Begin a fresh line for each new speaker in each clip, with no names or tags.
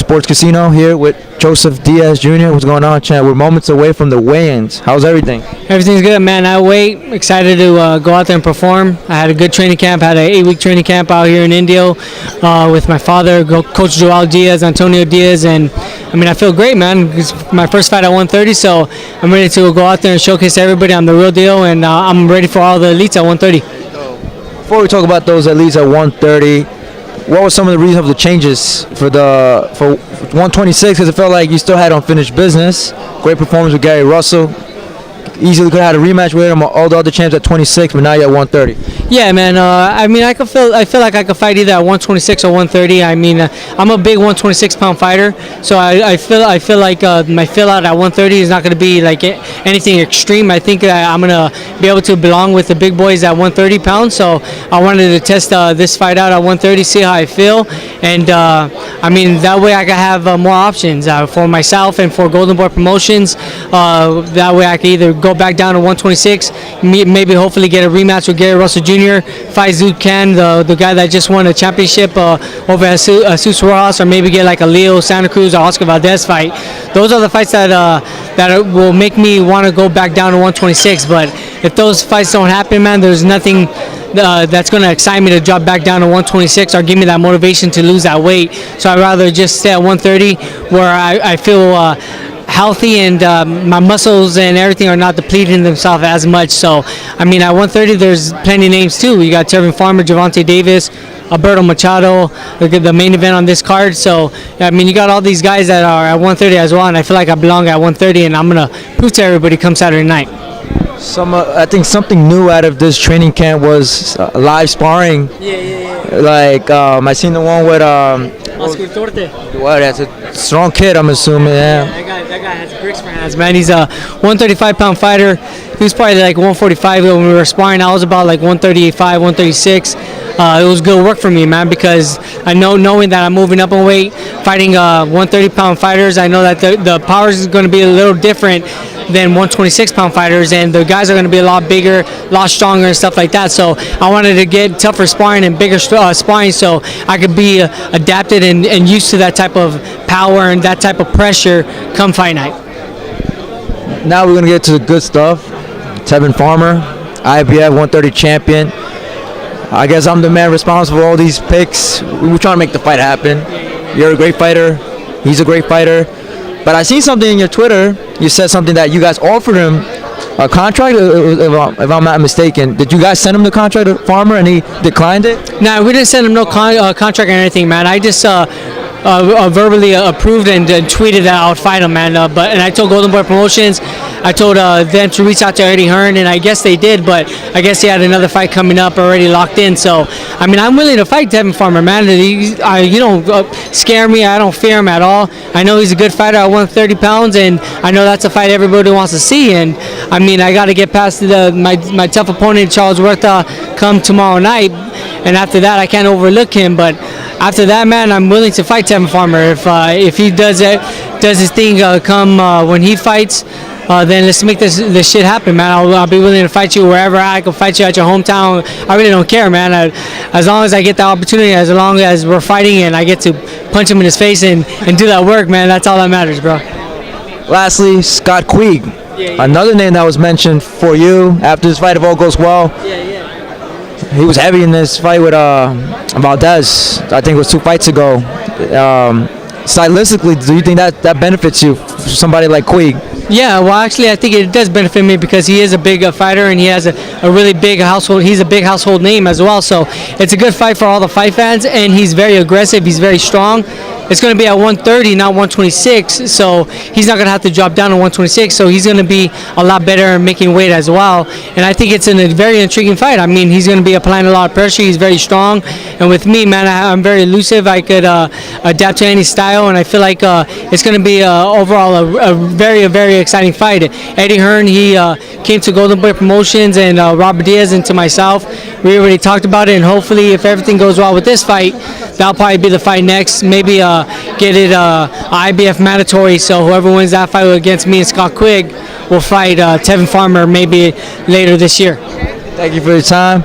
Sports Casino here with Joseph Diaz Jr. What's going on, champ? We're moments away from the weigh-ins. How's everything?
Everything's good, man. I wait. Excited to go out there and perform. I had a good training camp. Had an 8-week training camp out here in Indio with my father, Coach Joel Diaz, Antonio Diaz, and I feel great, man. It's my first fight at 130, so I'm ready to go out there and showcase everybody I'm the real deal, and I'm ready for all the elites at 130.
Before we talk about those elites at 130, what were some of the reasons of the changes for 126? Because it felt like you still had unfinished business. Great performance with Gary Russell. Easily could have had a rematch with him, all the other champs at 26, but now you're at 130.
Yeah, man. I feel like I could fight either at 126 or 130. I'm a big 126-pound fighter, so I feel like my fill out at 130 is not going to be like anything extreme. I think I'm going to be able to belong with the big boys at 130 pounds. So I wanted to test this fight out at 130, see how I feel, and that way I can have more options for myself and for Golden Boy Promotions. That way I can either go back down to 126, maybe hopefully get a rematch with Gary Russell Jr., fight Zoot Can, the guy that just won a championship over at Sus Rojas, or maybe get like a Leo Santa Cruz or Oscar Valdez fight. Those are the fights that will make me want to go back down to 126. But if those fights don't happen, man, there's nothing that's going to excite me to drop back down to 126 or give me that motivation to lose that weight. So I'd rather just stay at 130 where I feel healthy and my muscles and everything are not depleting themselves as much. So, at 130, there's plenty of names too. You got Tevin Farmer, Gervonta Davis, Alberto Machado, the main event on this card. So, you got all these guys that are at 130 as well, and I feel like I belong at 130, and I'm going to prove to everybody come Saturday night.
I think something new out of this training camp was live sparring.
Yeah.
Like, I seen the one with
Oscar Torte.
What? That's a strong kid, I'm assuming. Yeah.
That guy has bricks for hands, man. He's a 135-pound fighter. He was probably like 145 when we were sparring. I was about like 135, 136. It was good work for me, man, because knowing that I'm moving up in weight, fighting 130-pound fighters, I know that the power is going to be a little different than 126-pound fighters, and the guys are going to be a lot bigger, a lot stronger and stuff like that. So I wanted to get tougher sparring and bigger sparring so I could be adapted and used to that type of power and that type of pressure come fight night.
Now we're going to get to the good stuff. Tevin Farmer, IBF 130 champion. I guess I'm the man responsible for all these picks. We're trying to make the fight happen. You're a great fighter. He's a great fighter. But I seen something in your Twitter. You said something that you guys offered him a contract, if I'm not mistaken. Did you guys send him the contract to Farmer and he declined it?
No, we didn't send him no contract or anything, man. I just verbally approved and tweeted that I would fight him, man. And I told Golden Boy Promotions, I told them to reach out to Eddie Hearn, and I guess they did, but I guess he had another fight coming up already locked in. So, I'm willing to fight Tevin Farmer, man. You don't scare me. I don't fear him at all. I know he's a good fighter at 130 pounds, and I know that's a fight everybody wants to see. And, I got to get past my tough opponent, Charles Huerta, come tomorrow night, and after that, I can't overlook him. But after that, man, I'm willing to fight Tevin Farmer. If he does his thing come when he fights, then let's make this shit happen, man. I'll be willing to fight you wherever I can fight you at your hometown. I really don't care, man. As long as I get the opportunity, as long as we're fighting and I get to punch him in his face and do that work, man, that's all that matters, bro.
Lastly, Scoot Quigg. Yeah. Another name that was mentioned for you after this fight, if all goes well.
Yeah.
He was heavy in this fight with Valdez. I think it was 2 fights ago. Stylistically, do you think that benefits you, somebody like Quigg?
Yeah, well, actually, I think it does benefit me because he is a big fighter and he has a really big household. He's a big household name as well, so it's a good fight for all the fight fans. And he's very aggressive. He's very strong. It's going to be at 130, not 126, so he's not going to have to drop down to 126. So he's going to be a lot better at making weight as well. And I think it's a very intriguing fight. He's going to be applying a lot of pressure. He's very strong, and with me, man, I'm very elusive. I could adapt to any style, and I feel like it's going to be overall a very, very exciting fight. Eddie Hearn, he came to Golden Boy Promotions, and Robert Diaz, and to myself. We already talked about it, and hopefully, if everything goes well with this fight, that'll probably be the fight next. Maybe get it IBF mandatory, so whoever wins that fight against me and Scoot Quigg will fight Tevin Farmer maybe later this year.
Thank you for your time.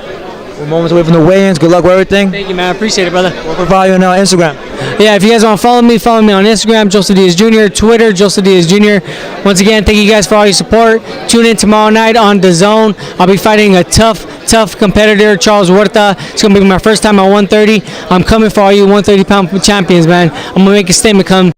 We're moments away from the weigh-ins. Good luck with everything.
Thank you, man. I appreciate it, brother.
What can follow you on Instagram?
Yeah, if you guys want to follow me on Instagram, Joseph Diaz Jr., Twitter, Joseph Diaz Jr. Once again, thank you guys for all your support. Tune in tomorrow night on DAZN. I'll be fighting a tough competitor, Charles Huerta. It's going to be my first time at 130. I'm coming for all you 130-pound champions, man. I'm going to make a statement come